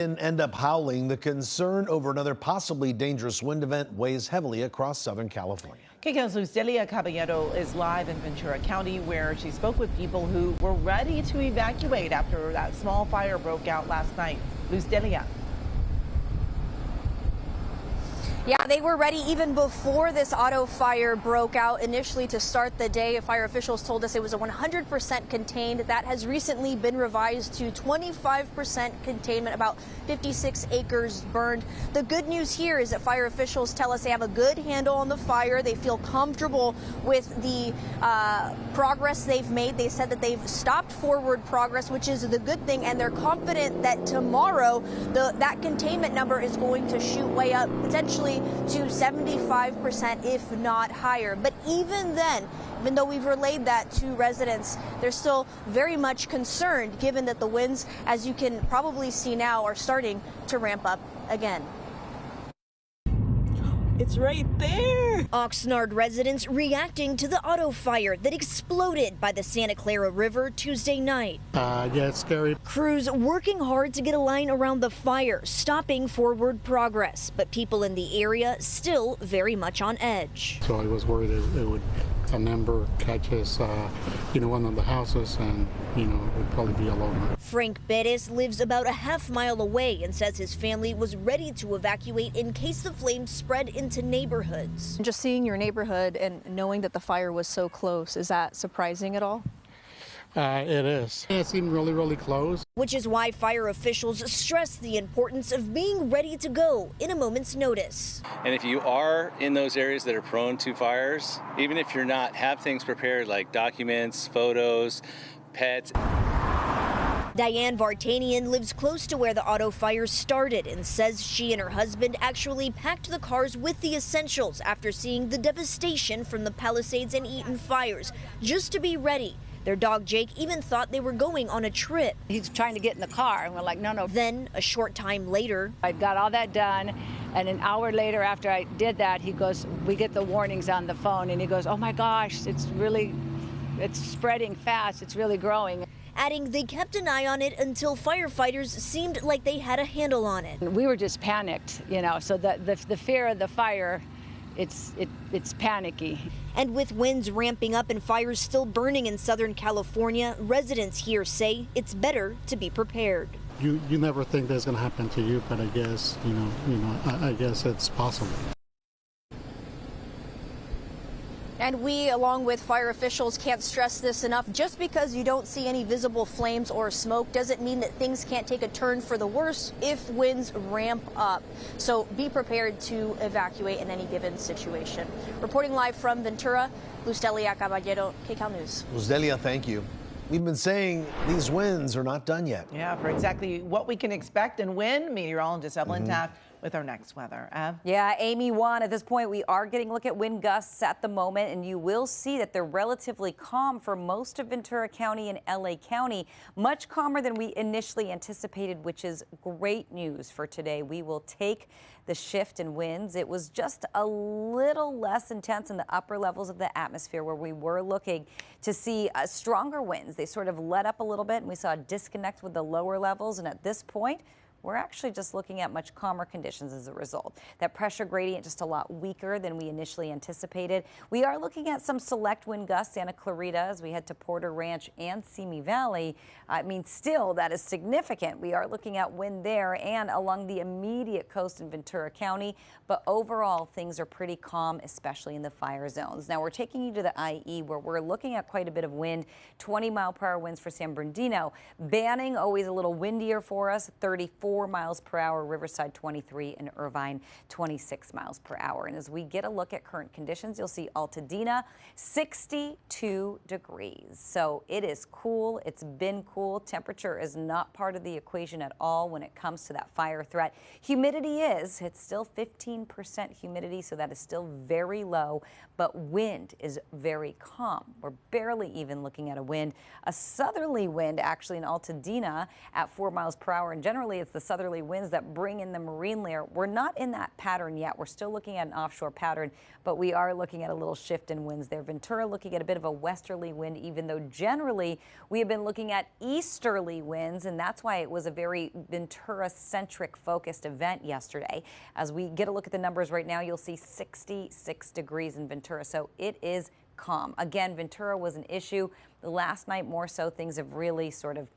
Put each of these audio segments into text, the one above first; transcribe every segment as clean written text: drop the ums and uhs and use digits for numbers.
And end up howling. The concern over another possibly dangerous wind event weighs heavily across Southern California. KCAL's Luzdelia Caballero is live in Ventura County, where she spoke with people who were ready to evacuate after that small fire broke out last night. Luzdelia. Yeah, they were ready even before this auto fire broke out. Initially, to start the day, fire officials told us it was a 100% contained. That has recently been revised to 25% containment, about 56 acres burned. The good news here is that fire officials tell us they have a good handle on the fire. They feel comfortable with the progress they've made. They said that they've stopped forward progress, which is the good thing, and they're confident that tomorrow that containment number is going to shoot way up, potentially to 75%, if not higher. But even then, even though we've relayed that to residents, they're still very much concerned, given that the winds, as you can probably see now, are starting to ramp up again. It's right there. Oxnard residents reacting to the auto fire that exploded by the Santa Clara River Tuesday night. Yeah, it's scary. Crews working hard to get a line around the fire, stopping forward progress. But people in the area still very much on edge. So I was worried it would, an ember catches, one of the houses, and, it would probably be a low. Frank Bettis lives about a half-mile away and says his family was ready to evacuate in case the flames spread into neighborhoods. Just seeing your neighborhood and knowing that the fire was so close, is that surprising at all? It is. It seemed really, really close. Which is why fire officials stress the importance of being ready to go in a moment's notice. And if you are in those areas that are prone to fires, even if you're not, have things prepared like documents, photos, pets. Diane Vartanian lives close to where the auto fire started and says she and her husband actually packed the cars with the essentials after seeing the devastation from the Palisades and Eaton fires, just to be ready. Their dog Jake even thought they were going on a trip. He's trying to get in the car, and we're like, no. Then, a short time later, I got all that done, and an hour later after I did that, he goes, we get the warnings on the phone, and he goes, oh my gosh, it's spreading fast, it's really growing. Adding they kept an eye on it until firefighters seemed like they had a handle on it. We were just panicked, so the fear of the fire, it's panicky. And with winds ramping up and fires still burning in Southern California, residents here say it's better to be prepared. You never think that's going to happen to you, but I guess, I guess it's possible. And we, along with fire officials, can't stress this enough. Just because you don't see any visible flames or smoke doesn't mean that things can't take a turn for the worse if winds ramp up. So be prepared to evacuate in any given situation. Reporting live from Ventura, Luzdelia Caballero, KCAL News. Luzdelia, thank you. We've been saying these winds are not done yet. Yeah, for exactly what we can expect and when, meteorologist Evelyn Taft with our next weather. Yeah, Amy, Juan, at this point, we are getting a look at wind gusts at the moment, and you will see that they're relatively calm for most of Ventura County and LA County, much calmer than we initially anticipated, which is great news for today. We will take the shift in winds. It was just a little less intense in the upper levels of the atmosphere where we were looking to see stronger winds. They sort of let up a little bit, and we saw a disconnect with the lower levels, and at this point, we're actually just looking at much calmer conditions as a result. That pressure gradient just a lot weaker than we initially anticipated. We are looking at some select wind gusts, Santa Clarita, as we head to Porter Ranch and Simi Valley. I mean, still, that is significant. We are looking at wind there and along the immediate coast in Ventura County. But overall, things are pretty calm, especially in the fire zones. Now, we're taking you to the IE, where we're looking at quite a bit of wind, 20-mile-per-hour winds for San Bernardino. Banning, always a little windier for us, 34 miles per hour, Riverside 23, and Irvine 26 miles per hour. And as we get a look at current conditions, you'll see Altadena 62 degrees. So it is cool. It's been cool. Temperature is not part of the equation at all when it comes to that fire threat. Humidity is, it's still 15% humidity, so that is still very low, but wind is very calm. We're barely even looking at a wind. A southerly wind actually in Altadena at 4 miles per hour, and generally it's the the southerly winds that bring in the marine layer. We're not in that pattern yet. We're still looking at an offshore pattern, but we are looking at a little shift in winds there. Ventura looking at a bit of a westerly wind, even though generally we have been looking at easterly winds, and that's why it was a very Ventura-centric focused event yesterday. As we get a look at the numbers right now, you'll see 66 degrees in Ventura, so it is calm. Again, Ventura was an issue. Last night more so, things have really sort of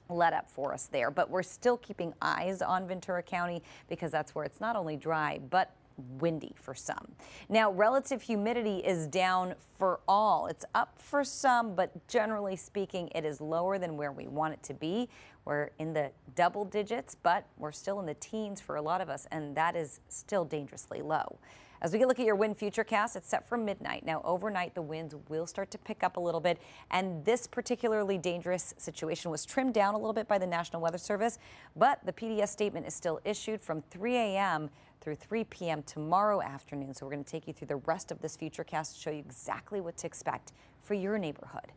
let up for us there, but we're still keeping eyes on Ventura County because that's where it's not only dry, but windy for some. Now, relative humidity is down for all. It's up for some, but generally speaking, it is lower than where we want it to be. We're in the double digits, but we're still in the teens for a lot of us, and that is still dangerously low. As we look at your wind futurecast, it's set for midnight. Now, overnight, the winds will start to pick up a little bit, and this particularly dangerous situation was trimmed down a little bit by the National Weather Service, but the PDS statement is still issued from 3 a.m. through 3 p.m. tomorrow afternoon. So we're going to take you through the rest of this futurecast to show you exactly what to expect for your neighborhood.